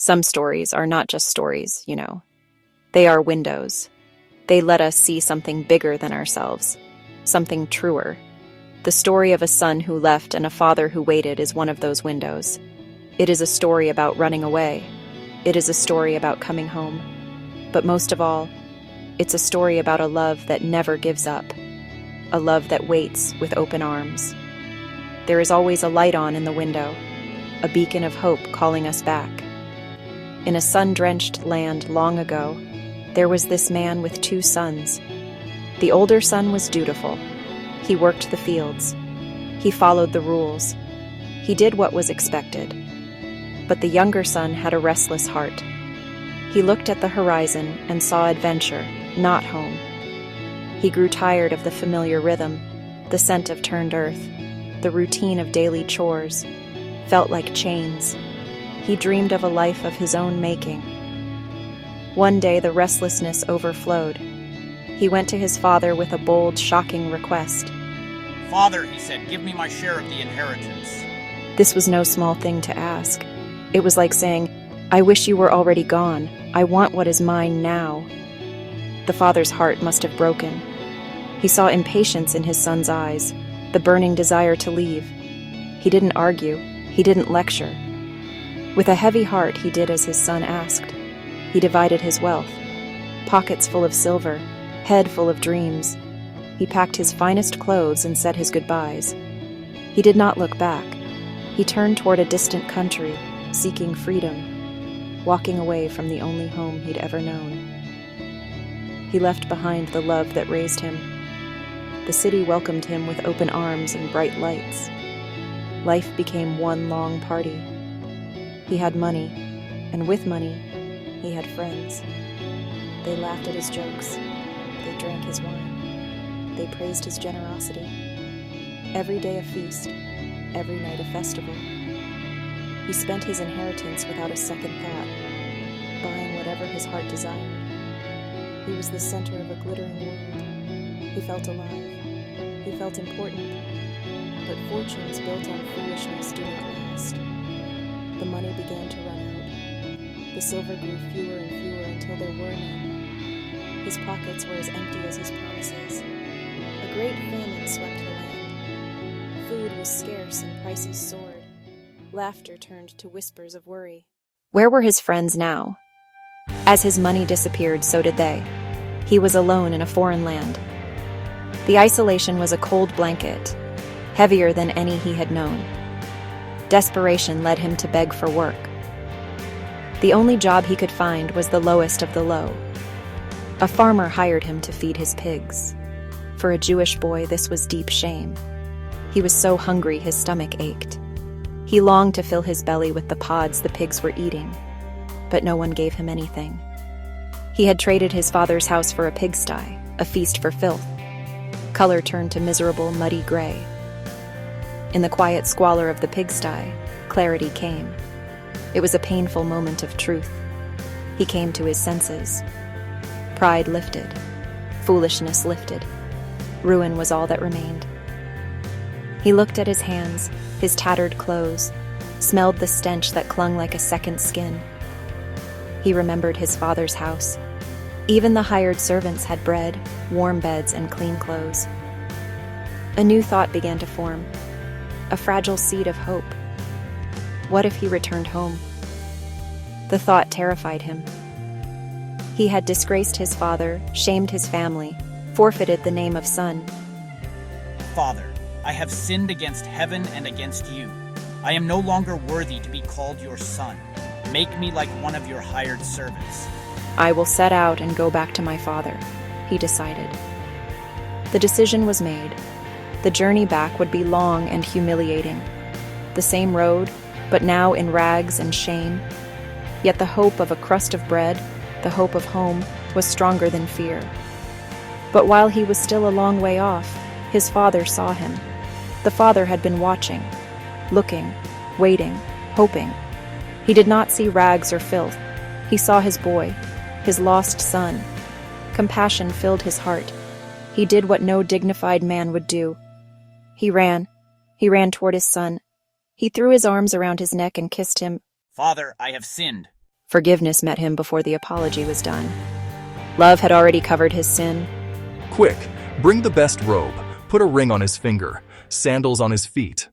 Some stories are not just stories, They are windows. They let us see something bigger than ourselves, something truer. The story of a son who left and a father who waited is one of those windows. It is a story about running away. It is a story about coming home. But most of all, it's a story about a love that never gives up, a love that waits with open arms. There is always a light on in the window, a beacon of hope calling us back. In a sun-drenched land long ago, there was this man with 2 sons. The older son was dutiful. He worked the fields. He followed the rules. He did what was expected. But the younger son had a restless heart. He looked at the horizon and saw adventure, not home. He grew tired of the familiar rhythm, the scent of turned earth, the routine of daily chores, felt like chains. He dreamed of a life of his own making. One day the restlessness overflowed. He went to his father with a bold, shocking request. "Father," he said, "give me my share of the inheritance." This was no small thing to ask. It was like saying, "I wish you were already gone. I want what is mine now." The father's heart must have broken. He saw impatience in his son's eyes, the burning desire to leave. He didn't argue. He didn't lecture. With a heavy heart, he did as his son asked. He divided his wealth, pockets full of silver, head full of dreams. He packed his finest clothes and said his goodbyes. He did not look back. He turned toward a distant country, seeking freedom, walking away from the only home he'd ever known. He left behind the love that raised him. The city welcomed him with open arms and bright lights. Life became one long party. He had money, and with money, he had friends. They laughed at his jokes. They drank his wine. They praised his generosity. Every day a feast, every night a festival. He spent his inheritance without a second thought, buying whatever his heart desired. He was the center of a glittering world. He felt alive. He felt important. But fortunes built on foolishness do not last. The money began to run out. The silver grew fewer and fewer until there were none. His pockets were as empty as his promises. A great famine swept the land. Food was scarce and prices soared. Laughter turned to whispers of worry. Where were his friends now? As his money disappeared, so did they. He was alone in a foreign land. The isolation was a cold blanket, heavier than any he had known. Desperation led him to beg for work. The only job he could find was the lowest of the low. A farmer hired him to feed his pigs. For a Jewish boy, this was deep shame. He was so hungry his stomach ached. He longed to fill his belly with the pods the pigs were eating, but no one gave him anything. He had traded his father's house for a pigsty, a feast for filth. Color turned to miserable, muddy gray. In the quiet squalor of the pigsty, clarity came. It was a painful moment of truth. He came to his senses. Pride lifted. Foolishness lifted. Ruin was all that remained. He looked at his hands, his tattered clothes, smelled the stench that clung like a second skin. He remembered his father's house. Even the hired servants had bread, warm beds, and clean clothes. A new thought began to form, a fragile seed of hope. What if he returned home? The thought terrified him. He had disgraced his father, shamed his family, forfeited the name of son. "Father, I have sinned against heaven and against you. I am no longer worthy to be called your son. Make me like one of your hired servants." I will set out and go back to my father, he decided. The decision was made. The journey back would be long and humiliating. The same road, but now in rags and shame. Yet the hope of a crust of bread, the hope of home, was stronger than fear. But while he was still a long way off, his father saw him. The father had been watching, looking, waiting, hoping. He did not see rags or filth. He saw his boy, his lost son. Compassion filled his heart. He did what no dignified man would do. He ran toward his son. He threw his arms around his neck and kissed him. "Father, I have sinned. Forgiveness met him before the apology was done. Love had already covered his sin. Quick, bring the best robe, put a ring on his finger, sandals on his feet,